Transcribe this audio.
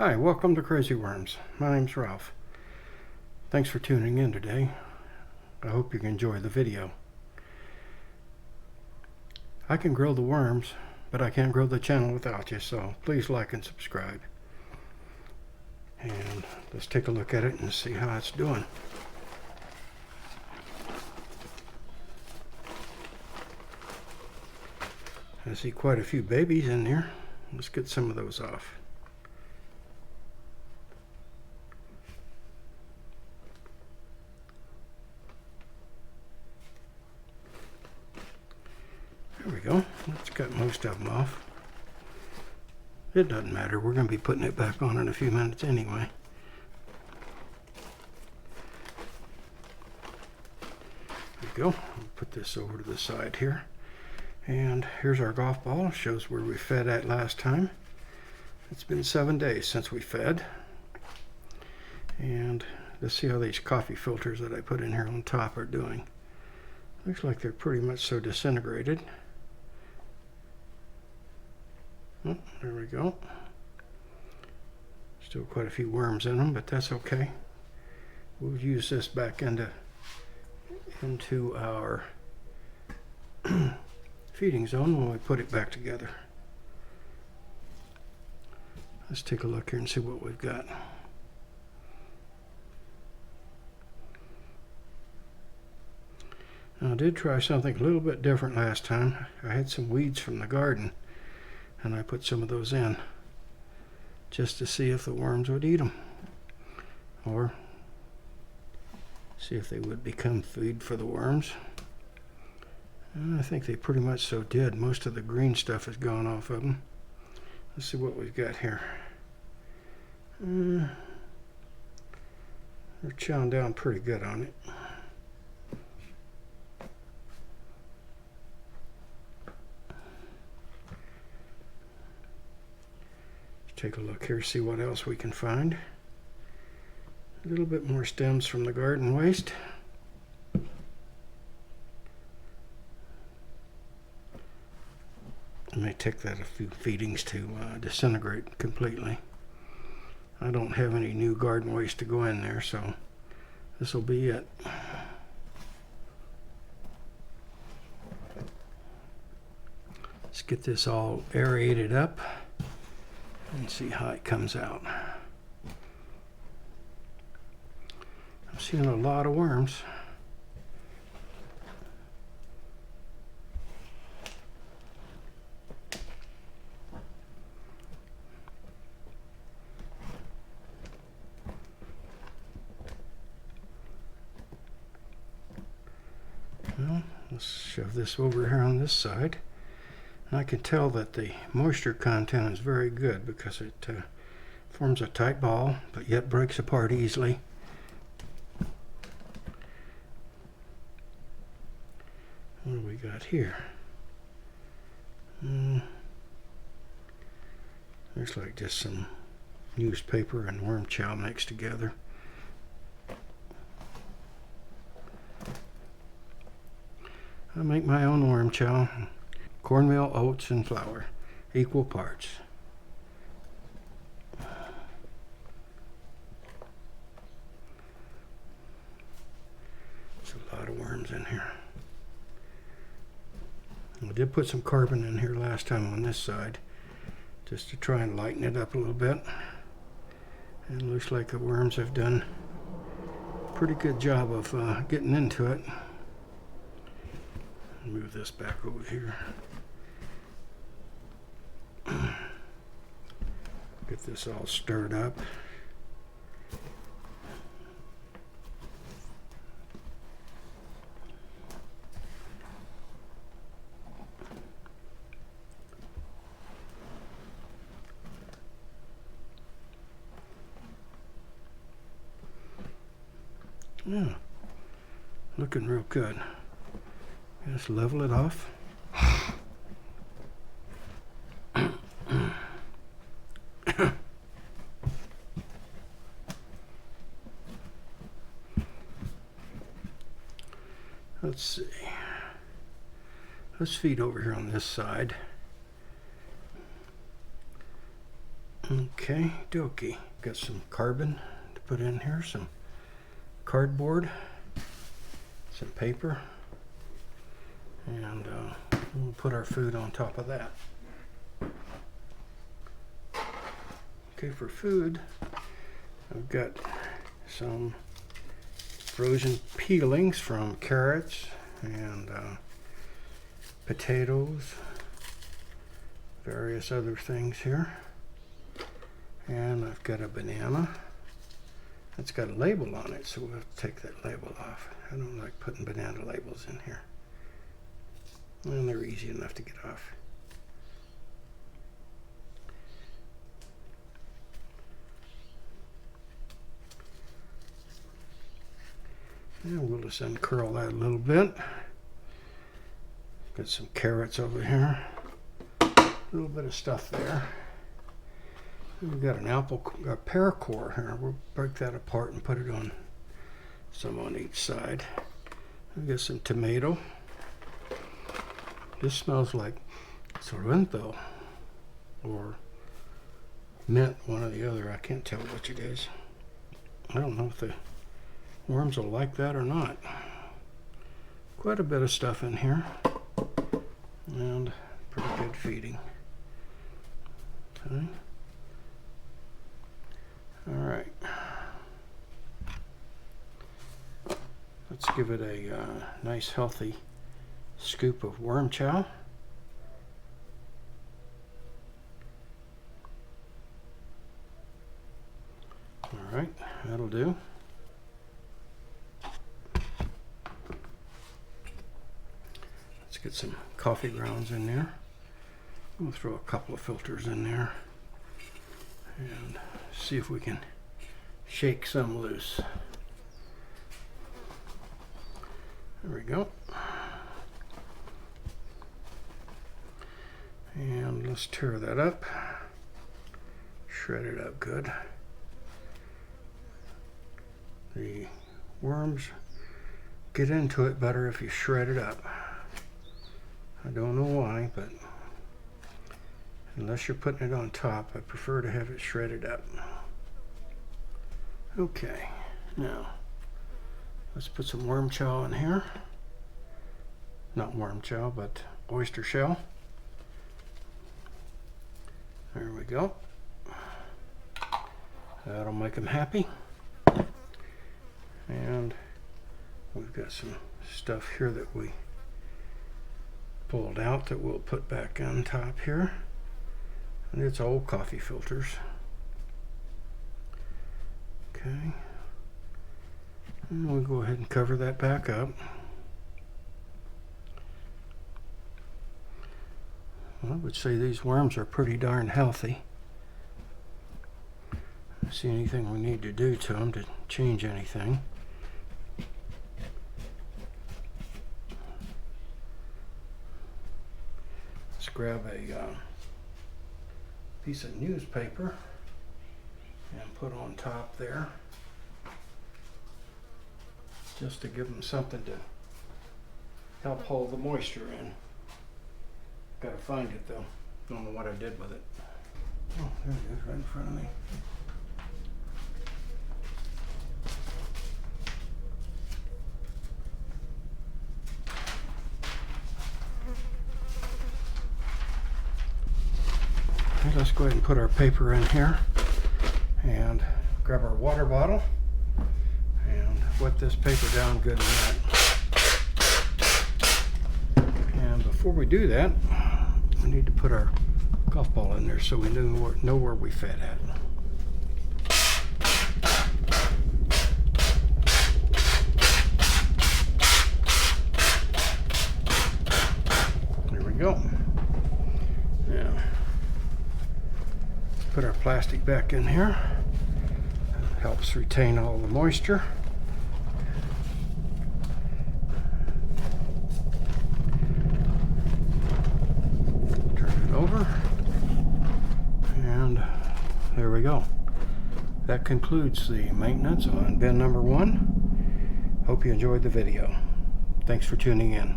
Hi, welcome to Crazy Worms. My name's Ralph. Thanks for tuning in today. I hope you can enjoy the video. I can grow the worms, but I can't grow the channel without you, so please like and subscribe. And let's take a look at it and see how it's doing. I see quite a few babies in here. Let's get some of those off. There we go. Let's cut most of them off. It doesn't matter. We're going to be putting it back on in a few minutes anyway. There we go. I'll put this over to the side here. And here's our golf ball. It shows where we fed at last time. It's been 7 days since we fed. And let's see how these coffee filters that I put in here on top are doing. Looks like they're pretty much so disintegrated. Oh, there we go. Still quite a few worms in them, but that's okay. We'll use this back into our feeding zone when we put it back together. Let's take a look here and see what we've got. Now, I did try something a little bit different last time. I had some weeds from the garden, and I put some of those in just to see if the worms would eat them, or see if they would become food for the worms. And I think they pretty much so did. Most of the green stuff has gone off of them. Let's see what we've got here. They're chowing down pretty good on it. Take a look here, see what else we can find. A little bit more stems from the garden waste. It may take that a few feedings to disintegrate completely. I don't have any new garden waste to go in there, so this will be it. Let's get this all aerated up and see how it comes out. I'm seeing a lot of worms. Well, let's shove this over here on this side. I can tell that the moisture content is very good because it forms a tight ball, but yet breaks apart easily. What do we got here? Looks like just some newspaper and worm chow mixed together. I make my own worm chow. Cornmeal, oats, and flour, equal parts. There's a lot of worms in here. I did put some carbon in here last time on this side, just to try and lighten it up a little bit. And it looks like the worms have done a pretty good job of getting into it. Move this back over here. Get this all stirred up. Yeah, looking real good. Just level it off. Let's see. Let's feed over here on this side. Okay, dokie. Got some carbon to put in here, some cardboard, some paper, and we'll put our food on top of that. Okay, for food, I've got some frozen peelings from carrots and potatoes, various other things here. And I've got a banana. It's got a label on it, so we'll have to take that label off. I don't like putting banana labels in here. And they're easy enough to get off. And we'll just uncurl that a little bit. Got some carrots over here. A little bit of stuff there. We've got a pear core here. We'll break that apart and put it on some on each side. We've got some tomato. This smells like Sorrento or mint, one or the other. I can't tell which it is. I don't know if the worms will like that or not. Quite a bit of stuff in here and pretty good feeding. Okay. All right, let's give it a nice healthy scoop of worm chow. All right, that'll do. Let's get some coffee grounds in there. We'll throw a couple of filters in there and see if we can shake some loose. There we go. And let's tear that up. Shred it up good. The worms get into it better if you shred it up. I don't know why, but unless you're putting it on top, I prefer to have it shredded up. Okay, now let's put some worm chow in here. Not worm chow, but oyster shell. There we go. That'll make them happy. And we've got some stuff here that we pulled out that we'll put back on top here. And it's old coffee filters. Okay. And we'll go ahead and cover that back up. Well, I would say these worms are pretty darn healthy. I don't see anything we need to do to them to change anything. Let's grab a piece of newspaper and put on top there, just to give them something to help hold the moisture in. Gotta find it though. Don't know what I did with it. Oh, there it is, right in front of me. Okay, let's go ahead and put our paper in here and grab our water bottle and wet this paper down good and wet. And before we do that, we need to put our golf ball in there so we know where we fed at. There we go. Now, put our plastic back in here. It helps retain all the moisture. Turn it over. And there we go. That concludes the maintenance on bin number 1. Hope you enjoyed the video. Thanks for tuning in.